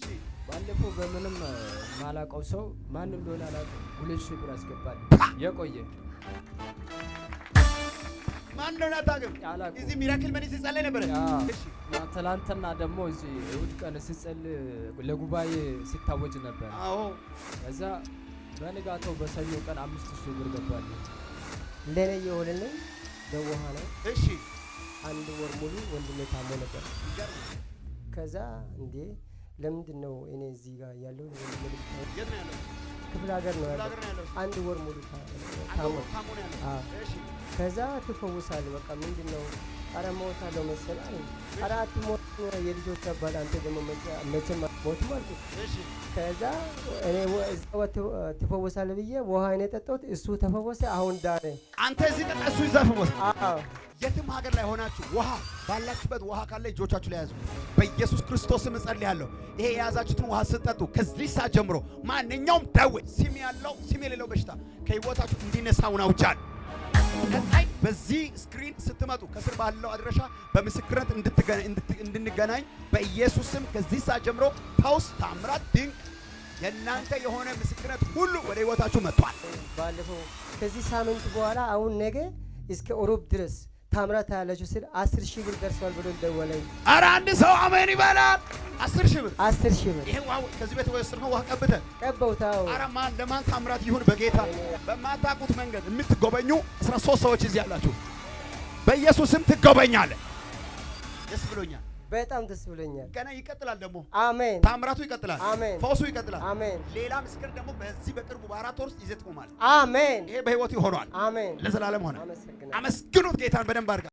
እሺ ባለፈው በምንም ማላቀው ሰው ማን እንደሆነ አላውቅም 2000 ብር አስገባል። የቆየ ማን እንደሆነ አታውቅም? እዚህ ሚራክል መኒ ሲጸልይ ነበር። እሺ ትናንትና ደግሞ እዚህ እሑድ ቀን ሲጸልይ ለጉባኤ ሲታወጅ ነበር። አዎ ከዛ በንጋታው በሰኞ ቀን 5000 ብር ገባል። ለኔ የሆነልኝ በውሃ ነው። እሺ አንድ ወር ሙሉ ወንድሜ ታሞ ነበር። ከዛ እንዴ ለምንድን ነው እኔ እዚህ ጋር ያለው ወንድሜ የት ነው ያለው? ክፍለ ሀገር ነው ያለው። አንድ ወር ሙሉ ታሞ ነው ያለው። እሺ ከዛ ትፈውሳለህ በቃ ምንድነው? ኧረ እሞታለሁ መሰለኝ። ኧረ አትሞት የልጆች አባት አንተ ደግሞ መቼም አትሞትም አልኩት። እሺ ከዛ እኔ እዛው ትፈውሳለህ ብዬ ውሃ እኔ ጠጣሁት፣ እሱ ተፈወሰ። አሁን ዳነ። አንተ እዚህ ጠጣ፣ እሱ ይዛ ፈወሰ። አዎ የትም ሀገር ላይ ሆናችሁ ውሃ ባላችሁበት ውሃ ካለ እጆቻችሁ ላይ ያዙ። በኢየሱስ ክርስቶስ ስም እጸልያለሁ። ይሄ የያዛችሁትን ውሃ ስትጠጡ ከዚህ ሰዓት ጀምሮ ማንኛውም ደዌ፣ ስም ያለው ስም የሌለው በሽታ ከህይወታችሁ እንዲነሳውን አውጃለሁ። ቀጣይ በዚህ ስክሪን ስትመጡ ከስር ባለው አድራሻ በምስክርነት እንድንገናኝ በኢየሱስ ስም ከዚህ ሰዓት ጀምሮ ፈውስ፣ ታምራት፣ ድንቅ የእናንተ የሆነ ምስክርነት ሁሉ ወደ ህይወታችሁ መጥቷል። ባለፈው ከዚህ ሳምንት በኋላ አሁን ነገ እስከ ኦሮብ ድረስ ታምራት ያላችሁ ስል 10000 ብር ደርሷል ብሎ ደወለኝ። ኧረ አንድ ሰው አሜን ይበላል። 10000 ብር 10000 ብር ይሄ ዋው! ከዚህ ቤት ወስደው ውሃ ቀብተህ ቀባውታው። ኧረ ማን ለማን ታምራት ይሁን በጌታ በማታውቁት መንገድ የምትጎበኙ 13 ሰዎች እዚህ ያላችሁ በኢየሱስም ትጎበኛለህ። ደስ ብሎኛል። በጣም ደስ ብሎኛል። ገና ይቀጥላል ደግሞ። አሜን። ታምራቱ ይቀጥላል። አሜን። ፈውሱ ይቀጥላል። አሜን። ሌላ ምስክር ደግሞ በዚህ በቅርቡ በ4 ወር ውስጥ ይዘህ ትቆማለህ። አሜን። ይሄ በህይወት ይሆናል። አሜን። ለዘላለም ሆነ። አመስግኑት አመስግኑት ጌታን በደንብ አድርጋ